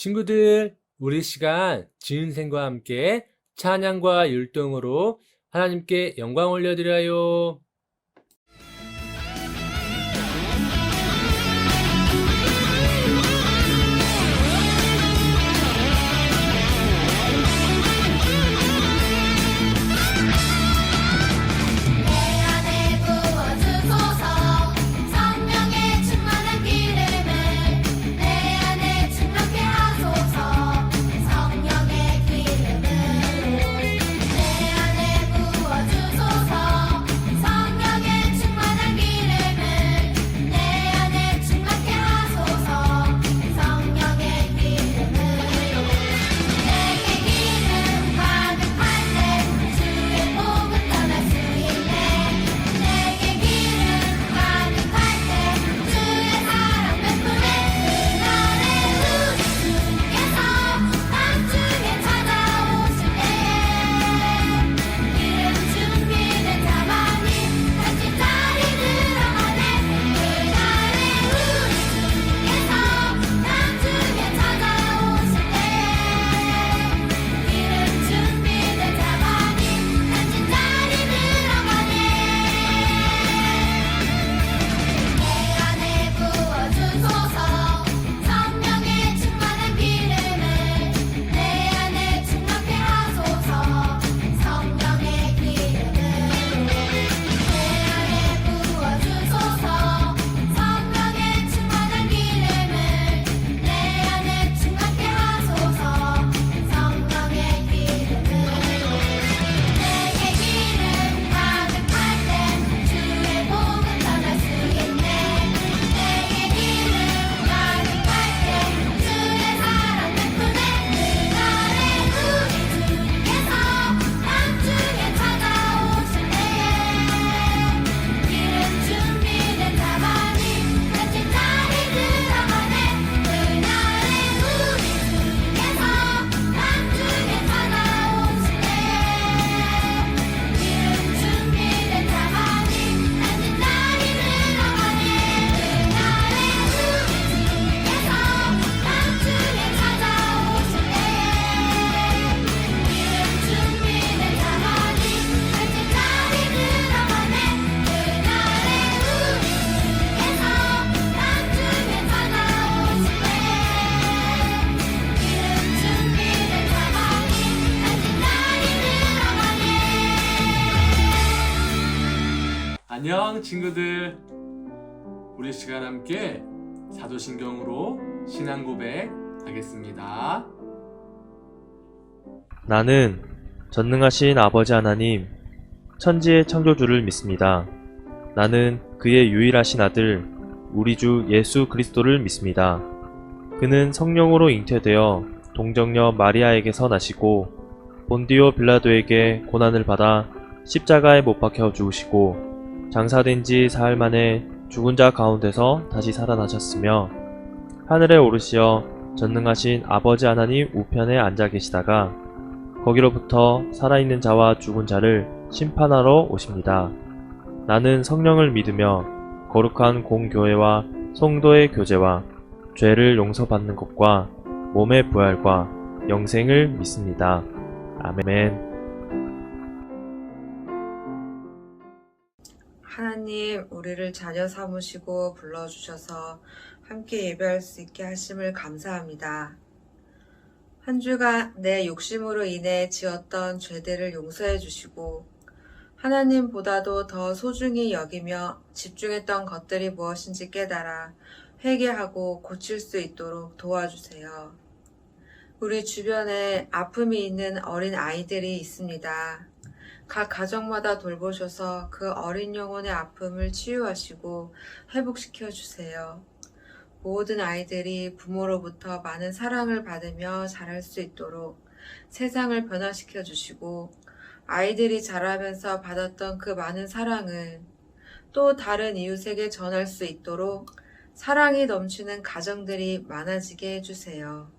친구들, 우리 시간 지은생과 함께 찬양과 율동으로 하나님께 영광 올려드려요. 안녕 친구들, 우리 시간 함께 사도신경으로 신앙 고백 하겠습니다. 나는 전능하신 아버지 하나님, 천지의 창조주를 믿습니다. 나는 그의 유일하신 아들, 우리 주 예수 그리스도를 믿습니다. 그는 성령으로 잉태되어 동정녀 마리아에게서 나시고 본디오 빌라도에게 고난을 받아 십자가에 못 박혀 죽으시고 장사된 지 사흘 만에 죽은 자 가운데서 다시 살아나셨으며 하늘에 오르시어 전능하신 아버지 하나님 우편에 앉아 계시다가 거기로부터 살아있는 자와 죽은 자를 심판하러 오십니다. 나는 성령을 믿으며 거룩한 공교회와 성도의 교제와 죄를 용서받는 것과 몸의 부활과 영생을 믿습니다. 아멘. 하나님, 우리를 자녀 삼으시고 불러주셔서 함께 예배할 수 있게 하심을 감사합니다. 한 주간 내 욕심으로 인해 지었던 죄들을 용서해 주시고 하나님보다도 더 소중히 여기며 집중했던 것들이 무엇인지 깨달아 회개하고 고칠 수 있도록 도와주세요. 우리 주변에 아픔이 있는 어린 아이들이 있습니다. 각 가정마다 돌보셔서 그 어린 영혼의 아픔을 치유하시고 회복시켜 주세요. 모든 아이들이 부모로부터 많은 사랑을 받으며 자랄 수 있도록 세상을 변화시켜 주시고 아이들이 자라면서 받았던 그 많은 사랑을 또 다른 이웃에게 전할 수 있도록 사랑이 넘치는 가정들이 많아지게 해주세요.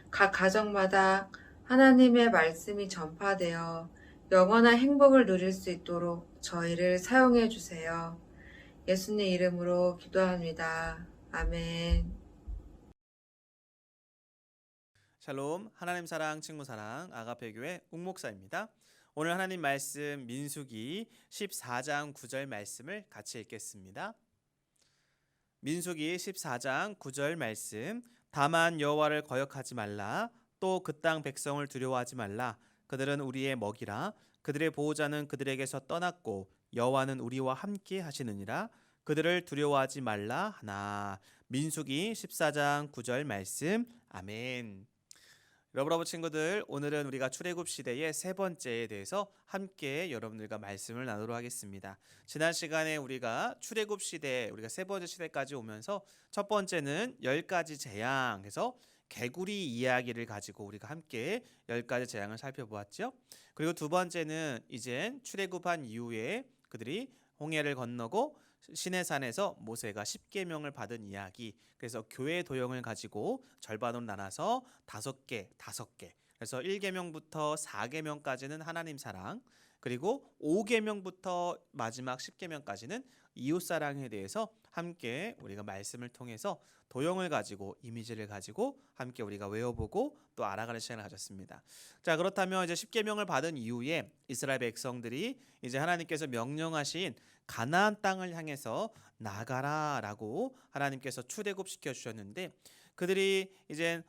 각 가정마다 하나님의 말씀이 전파되어 영원한 행복을 누릴 수 있도록 저희를 사용해 주세요. 예수님 이름으로 기도합니다. 아멘. 샬롬, 하나님 사랑, 친구 사랑, 아가페 교회 웅목사입니다. 오늘 하나님 말씀 민수기 14장 9절 말씀을 같이 읽겠습니다. 민수기 14장 9절 말씀. 다만 여호와를 거역하지 말라. 또 그 땅 백성을 두려워하지 말라. 그들은 우리의 먹이라. 그들의 보호자는 그들에게서 떠났고 여호와는 우리와 함께 하시느니라. 그들을 두려워하지 말라 하나. 민수기 14장 9절 말씀. 아멘. 러브러브 친구들, 오늘은 우리가 출애굽 시대의 세 번째에 대해서 함께 여러분들과 말씀을 나누도록 하겠습니다. 지난 시간에 우리가 출애굽 시대, 우리가 세 번째 시대까지 오면서 첫 번째는 10가지 재앙, 그래서 개구리 이야기를 가지고 우리가 함께 10가지 재앙을 살펴보았죠. 그리고 두 번째는 이젠 출애굽한 이후에 그들이 홍해를 건너고 시내산에서 모세가 10계명을 받은 이야기. 그래서 교회 도형을 가지고 절반으로 나눠서 5개. 그래서 1계명부터 4계명까지는 하나님 사랑, 그리고 5계명부터 마지막 10계명까지는 이웃 사랑에 대해서 함께 우리가 말씀을 통해서 도형을 가지고 이미지를 가지고 함께 우리가 외워보고 또 알아가는 시간을 가졌습니다. 자, 그렇다면 이제 10계명을 받은 이후에 이스라엘 백성들이 이제 하나님께서 명령하신 가나안 땅을 향해서 나가라라고 하나님께서 출애굽시켜 주셨는데, 그들이 이제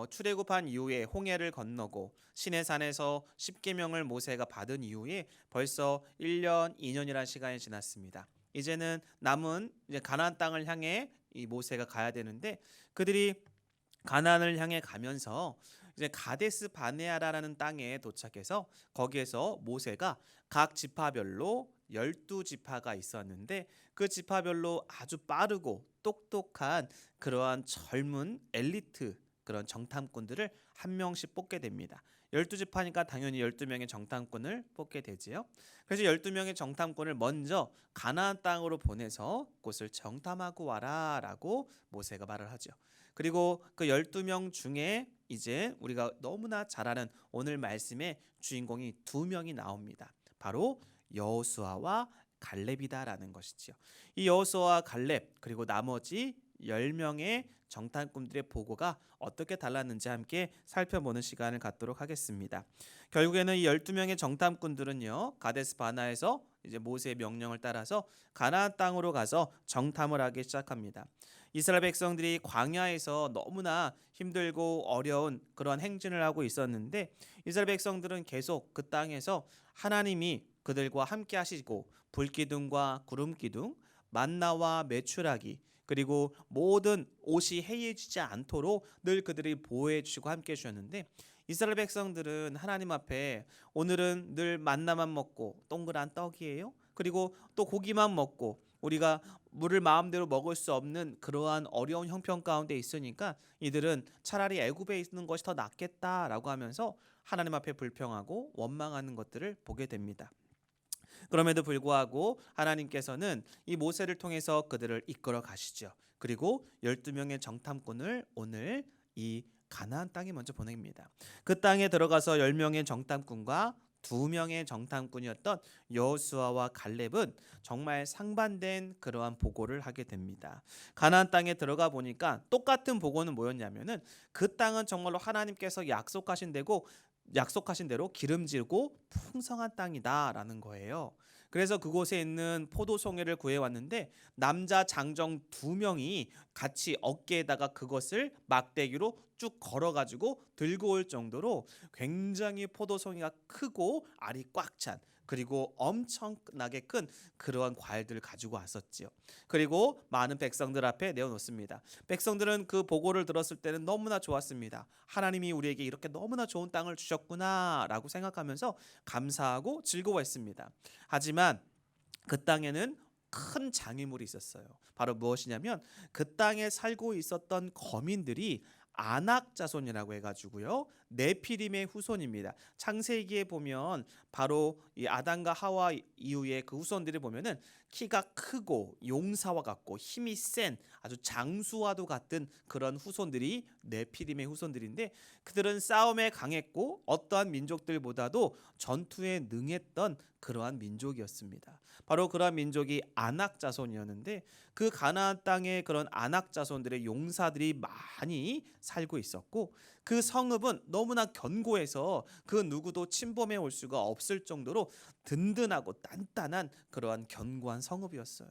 출애굽한 이후에 홍해를 건너고 시내산에서 10계명을 모세가 받은 이후에 벌써 1년, 2년이라는 시간이 지났습니다. 이제는 남은 이제 가나안 땅을 향해 이 모세가 가야 되는데, 그들이 가나안을 향해 가면서 이제 가데스 바네아라라는 땅에 도착해서 거기에서 모세가 각 지파별로 12지파가 있었는데 그 지파별로 아주 빠르고 똑똑한 그러한 젊은 엘리트 그런 정탐꾼들을 한 명씩 뽑게 됩니다. 12지파니까 당연히 12명의 정탐꾼을 뽑게 되지요. 그래서 12명의 정탐꾼을 먼저 가나안 땅으로 보내서 그곳을 정탐하고 와라 라고 모세가 말을 하죠. 그리고 그 12명 중에 이제 우리가 너무나 잘 아는 오늘 말씀의 주인공이 2명이 나옵니다. 바로 여호수아와 갈렙이다라는 것이지요. 이 여호수아와 갈렙 그리고 나머지 10명의 정탐꾼들의 보고가 어떻게 달랐는지 함께 살펴보는 시간을 갖도록 하겠습니다. 결국에는 이 12명의 정탐꾼들은요, 가데스 바나에서 이제 모세의 명령을 따라서 가나안 땅으로 가서 정탐을 하기 시작합니다. 이스라엘 백성들이 광야에서 너무나 힘들고 어려운 그런 행진을 하고 있었는데 이스라엘 백성들은 계속 그 땅에서 하나님이 그들과 함께 하시고 불기둥과 구름기둥, 만나와 메추라기, 그리고 모든 옷이 해이해지지 않도록 늘 그들이 보호해 주시고 함께 해 주셨는데, 이스라엘 백성들은 하나님 앞에 오늘은 늘 만나만 먹고 동그란 떡이에요. 그리고 또 고기만 먹고 우리가 물을 마음대로 먹을 수 없는 그러한 어려운 형편 가운데 있으니까 이들은 차라리 애굽에 있는 것이 더 낫겠다라고 하면서 하나님 앞에 불평하고 원망하는 것들을 보게 됩니다. 그럼에도 불구하고 하나님께서는 이 모세를 통해서 그들을 이끌어 가시죠. 그리고 12명의 정탐꾼을 오늘 이 가나안 땅에 먼저 보냅니다. 그 땅에 들어가서 10명의 정탐꾼과 2명의 정탐꾼이었던 여호수아와 갈렙은 정말 상반된 그러한 보고를 하게 됩니다. 가나안 땅에 들어가 보니까 똑같은 보고는 뭐였냐면은 그 땅은 정말로 하나님께서 약속하신 대로 기름지고 풍성한 땅이다라는 거예요. 그래서 그곳에 있는 포도송이를 구해왔는데 남자 장정 2명이 같이 어깨에다가 그것을 막대기로 쭉 걸어가지고 들고 올 정도로 굉장히 포도송이가 크고 알이 꽉 찬, 그리고 엄청나게 큰 그러한 과일들을 가지고 왔었지요. 그리고 많은 백성들 앞에 내어놓습니다. 백성들은 그 보고를 들었을 때는 너무나 좋았습니다. 하나님이 우리에게 이렇게 너무나 좋은 땅을 주셨구나 라고 생각하면서 감사하고 즐거워했습니다. 하지만 그 땅에는 큰 장애물이 있었어요. 바로 무엇이냐면 그 땅에 살고 있었던 거민들이 아낙 자손이라고 해가지고요, 네피림의 후손입니다. 창세기에 보면 바로 이 아담과 하와 이후에 그 후손들을 보면은 키가 크고 용사와 같고 힘이 센 아주 장수와도 같은 그런 후손들이 네피림의 후손들인데, 그들은 싸움에 강했고 어떠한 민족들보다도 전투에 능했던 그러한 민족이었습니다. 바로 그러한 민족이 아낙 자손이었는데, 그 가나안 땅에 그런 아낙 자손들의 용사들이 많이 살고 있었고, 그 성읍은 너무나 견고해서 그 누구도 침범해 올 수가 없을 정도로 든든하고 단단한 그러한 견고한 성읍이었어요.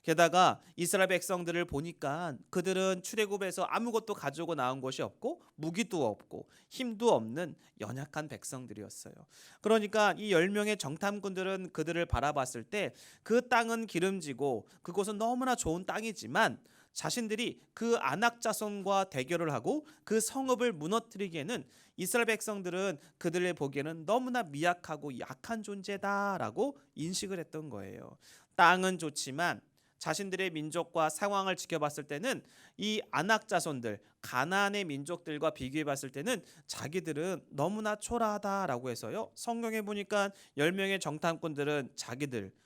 게다가 이스라엘 백성들을 보니까 그들은 출애굽에서 아무것도 가지고 나온 것이 없고 무기도 없고 힘도 없는 연약한 백성들이었어요. 그러니까 이 10명의 정탐꾼들은 그들을 바라봤을 때 그 땅은 기름지고 그곳은 너무나 좋은 땅이지만 자신들이 그 아낙 자손과 대결을 하고 그 성읍을 무너뜨리기에는 이스라엘 백성들은 그들의 보기에는 너무나 미약하고 약한 존재다라고 인식을 했던 거예요. 땅은 좋지만 자신들의 민족과 상황을 지켜봤을 때는 이 아낙 자손들, 가나안의 민족들과 비교해 봤을 때는 자기들은 너무나 초라하다라고 해서요. 성경에 보니까 10명의 정탐꾼들은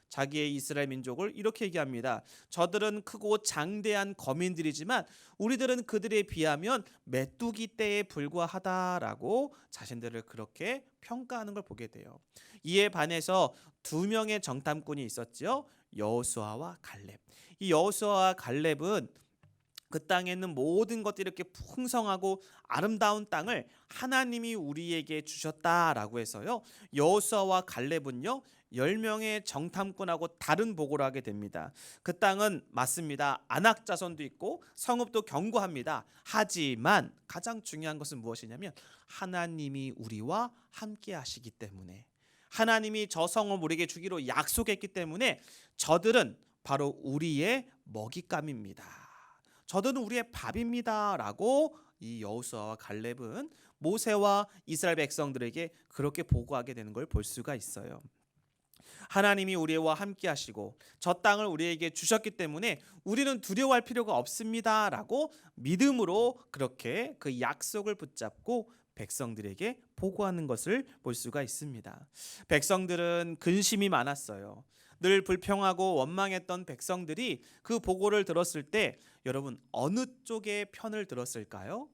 자기의 이스라엘 민족을 이렇게 얘기합니다. 저들은 크고 장대한 거민들이지만 우리들은 그들에 비하면 메뚜기 떼에 불과하다라고 자신들을 그렇게 평가하는 걸 보게 돼요. 이에 반해서 2명의 정탐꾼이 있었죠. 여호수아와 갈렙. 이 여호수아와 갈렙은 그 땅에 있는 모든 것들이 이렇게 풍성하고 아름다운 땅을 하나님이 우리에게 주셨다라고 해서요. 여호수아와 갈렙은요 10명의 정탐꾼하고 다른 보고를 하게 됩니다. 그 땅은 맞습니다. 아낙 자손도 있고 성읍도 견고합니다. 하지만 가장 중요한 것은 무엇이냐면 하나님이 우리와 함께 하시기 때문에, 하나님이 저 성을 우리에게 주기로 약속했기 때문에 저들은 바로 우리의 먹잇감입니다. 저들은 우리의 밥입니다라고 이 여호수아와 갈렙은 모세와 이스라엘 백성들에게 그렇게 보고하게 되는 걸 볼 수가 있어요. 하나님이 우리와 함께 하시고 저 땅을 우리에게 주셨기 때문에 우리는 두려워할 필요가 없습니다라고 믿음으로 그렇게 그 약속을 붙잡고 백성들에게 보고하는 것을 볼 수가 있습니다. 백성들은 근심이 많았어요. 늘 불평하고 원망했던 백성들이 그 보고를 들었을 때 여러분 어느 쪽의 편을 들었을까요?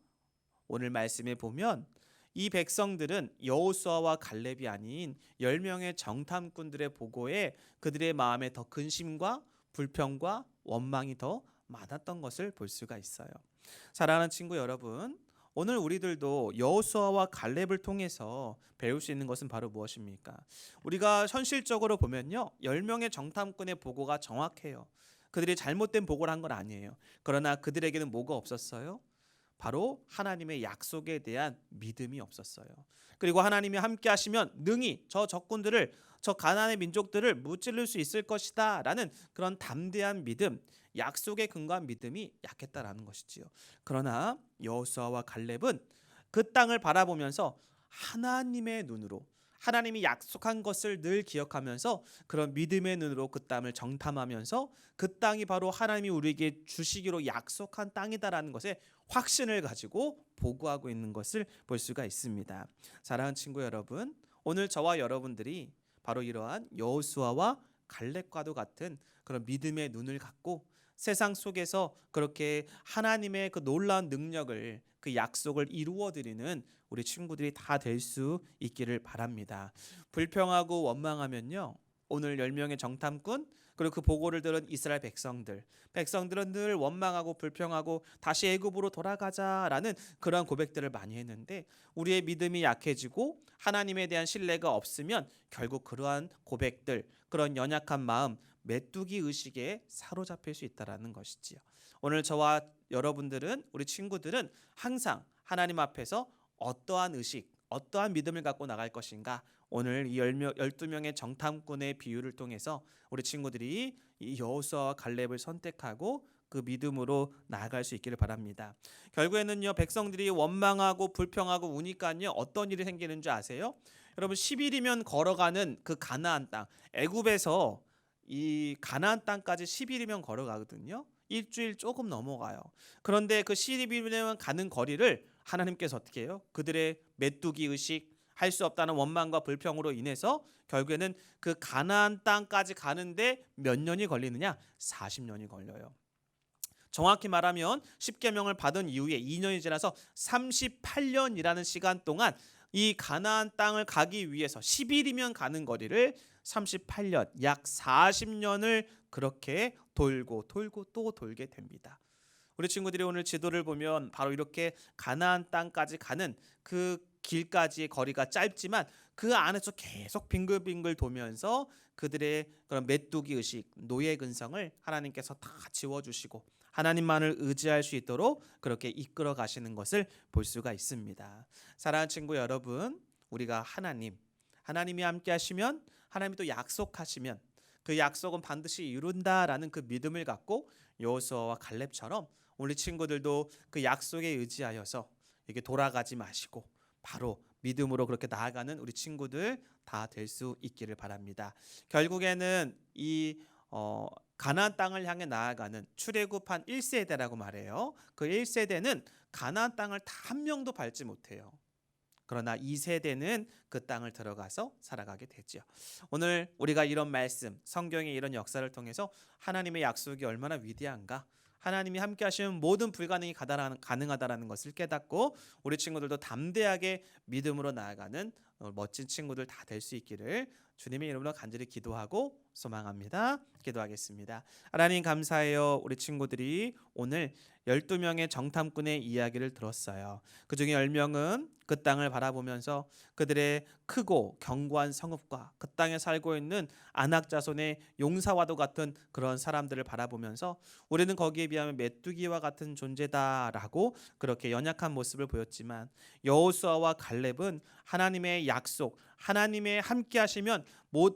오늘 말씀에 보면 이 백성들은 여호수아와 갈렙이 아닌 10명의 정탐꾼들의 보고에 그들의 마음에 더 근심과 불평과 원망이 더 많았던 것을 볼 수가 있어요. 사랑하는 친구 여러분, 오늘 우리들도 여호수아와 갈렙을 통해서 배울 수 있는 것은 바로 무엇입니까? 우리가 현실적으로 보면요 10명의 정탐꾼의 보고가 정확해요. 그들이 잘못된 보고를 한 건 아니에요. 그러나 그들에게는 뭐가 없었어요? 바로 하나님의 약속에 대한 믿음이 없었어요. 그리고 하나님이 함께 하시면 능히 저 적군들을, 저 가나안의 민족들을 무찌를 수 있을 것이다 라는 그런 담대한 믿음, 약속에 근거한 믿음이 약했다라는 것이지요. 그러나 여호수아와 갈렙은 그 땅을 바라보면서 하나님의 눈으로, 하나님이 약속한 것을 늘 기억하면서 그런 믿음의 눈으로 그 땅을 정탐하면서 그 땅이 바로 하나님이 우리에게 주시기로 약속한 땅이다라는 것에 확신을 가지고 보고하고 있는 것을 볼 수가 있습니다. 사랑하는 친구 여러분, 오늘 저와 여러분들이 바로 이러한 여호수아와 갈렙과도 같은 그런 믿음의 눈을 갖고 세상 속에서 그렇게 하나님의 그 놀라운 능력을, 그 약속을 이루어드리는 우리 친구들이 다 될 수 있기를 바랍니다. 불평하고 원망하면요 오늘 10명의 정탐꾼 그리고 그 보고를 들은 이스라엘 백성들은 늘 원망하고 불평하고 다시 애굽으로 돌아가자라는 그러한 고백들을 많이 했는데, 우리의 믿음이 약해지고 하나님에 대한 신뢰가 없으면 결국 그러한 고백들, 그런 연약한 마음, 메뚜기 의식에 사로잡힐 수 있다라는 것이지요. 오늘 저와 여러분들은, 우리 친구들은 항상 하나님 앞에서 어떠한 의식, 어떠한 믿음을 갖고 나갈 것인가, 오늘 이 12명의 정탐꾼의 비유를 통해서 우리 친구들이 이 여호수아와 갈렙을 선택하고 그 믿음으로 나아갈 수 있기를 바랍니다. 결국에는요 백성들이 원망하고 불평하고 우니까요 어떤 일이 생기는 줄 아세요? 여러분 10일이면 걸어가는 그 가나안 땅, 애굽에서 이 가나안 땅까지 10일이면 걸어가거든요. 일주일 조금 넘어가요. 그런데 그 시리비면 가는 거리를 하나님께서 어떻게 해요? 그들의 메뚜기 의식, 할 수 없다는 원망과 불평으로 인해서 결국에는 그 가나안 땅까지 가는데 몇 년이 걸리느냐? 40년이 걸려요. 정확히 말하면 10계명을 받은 이후에 2년이 지나서 38년이라는 시간 동안 이 가나안 땅을 가기 위해서 10일이면 가는 거리를 38년, 약 40년을 그렇게 돌고 또 돌게 됩니다. 우리 친구들이 오늘 지도를 보면 바로 이렇게 가나안 땅까지 가는 그 길까지의 거리가 짧지만 그 안에서 계속 빙글빙글 돌면서 그들의 그런 메뚜기 의식, 노예 근성을 하나님께서 다 지워주시고 하나님만을 의지할 수 있도록 그렇게 이끌어 가시는 것을 볼 수가 있습니다. 사랑하는 친구 여러분, 우리가 하나님이 함께 하시면, 하나님이 또 약속하시면 그 약속은 반드시 이룬다라는 그 믿음을 갖고 여호수아와 갈렙처럼 우리 친구들도 그 약속에 의지하여서 이게 돌아가지 마시고 바로 믿음으로 그렇게 나아가는 우리 친구들 다 될 수 있기를 바랍니다. 결국에는 이 가나안 땅을 향해 나아가는 출애굽한 1세대라고 말해요. 그 1세대는 가나안 땅을 다 한 명도 밟지 못해요. 그러나 2세대는 그 땅을 들어가서 살아가게 되죠. 오늘 우리가 이런 말씀, 성경의 이런 역사를 통해서 하나님의 약속이 얼마나 위대한가, 하나님이 함께 하시면 모든 불가능이 가능하다라는 것을 깨닫고 우리 친구들도 담대하게 믿음으로 나아가는 멋진 친구들 다 될 수 있기를 주님의 이름으로 간절히 기도하고 소망합니다. 기도하겠습니다. 하나님 감사해요. 우리 친구들이 오늘 12명의 정탐꾼의 이야기를 들었어요. 그중에 10명은 그 땅을 바라보면서 그들의 크고 견고한 성읍과 그 땅에 살고 있는 아낙 자손의 용사와도 같은 그런 사람들을 바라보면서 우리는 거기에 비하면 메뚜기와 같은 존재다라고 그렇게 연약한 모습을 보였지만 여호수아와 갈렙은 하나님의 약속, 하나님의 함께 하시면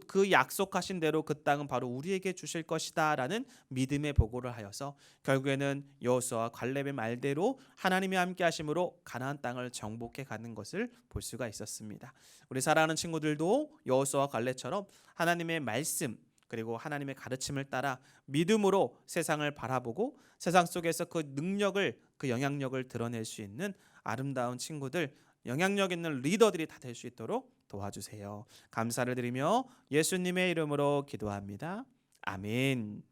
그 약속하신 대로 그 땅은 바로 우리에게 주실 것이다 라는 믿음의 보고를 하여서 결국에는 여호수아와 갈렙의 말대로 하나님이 함께 하심으로 가나안 땅을 정복해 가는 것을 볼 수가 있었습니다. 우리 사랑하는 친구들도 여호수아와 갈렙처럼 하나님의 말씀 그리고 하나님의 가르침을 따라 믿음으로 세상을 바라보고 세상 속에서 그 능력을, 그 영향력을 드러낼 수 있는 아름다운 친구들, 영향력 있는 리더들이 다 될 수 있도록 도와주세요. 감사를 드리며 예수님의 이름으로 기도합니다. 아멘.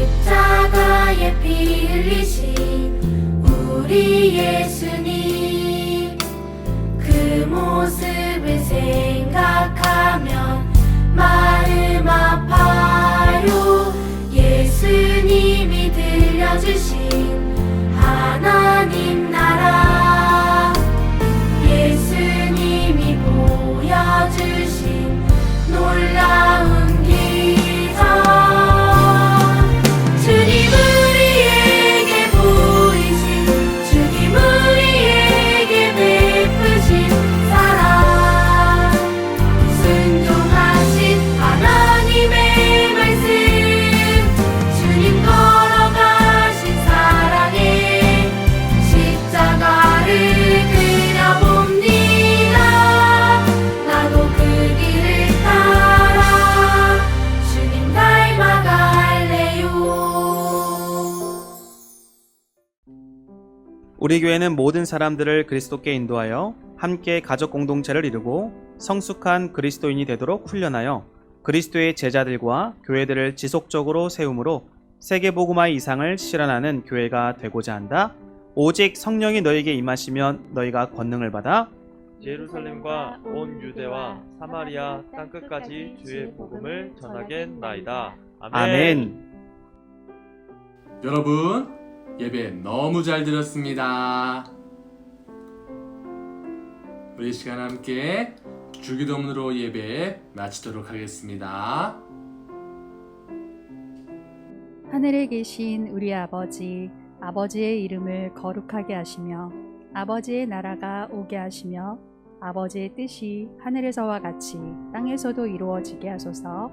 십자가에 피 흘리신 우리 예수님, 그 모습을 생각하면 마음 아파요. 예수님이 들려주신 하나님 나라, 예수님이 보여주신 놀라운 기적, 우리 교회는 모든 사람들을 그리스도께 인도하여 함께 가족 공동체를 이루고 성숙한 그리스도인이 되도록 훈련하여 그리스도의 제자들과 교회들을 지속적으로 세움으로 세계복음화의 이상을 실현하는 교회가 되고자 한다. 오직 성령이 너에게 임하시면 너희가 권능을 받아 예루살렘과 온 유대와 사마리아 땅끝까지 주의 복음을 전하겠나이다. 아멘. 여러분, 예배 너무 잘 드렸습니다. 우리 이 시간 함께 주기도문으로 예배 마치도록 하겠습니다. 하늘에 계신 우리 아버지, 아버지의 이름을 거룩하게 하시며 아버지의 나라가 오게 하시며 아버지의 뜻이 하늘에서와 같이 땅에서도 이루어지게 하소서.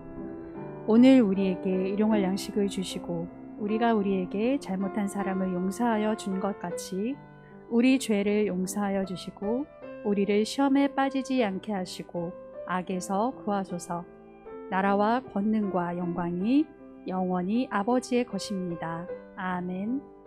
오늘 우리에게 일용할 양식을 주시고 우리가 우리에게 잘못한 사람을 용서하여 준 것 같이 우리 죄를 용서하여 주시고 우리를 시험에 빠지지 않게 하시고 악에서 구하소서. 나라와 권능과 영광이 영원히 아버지의 것입니다. 아멘.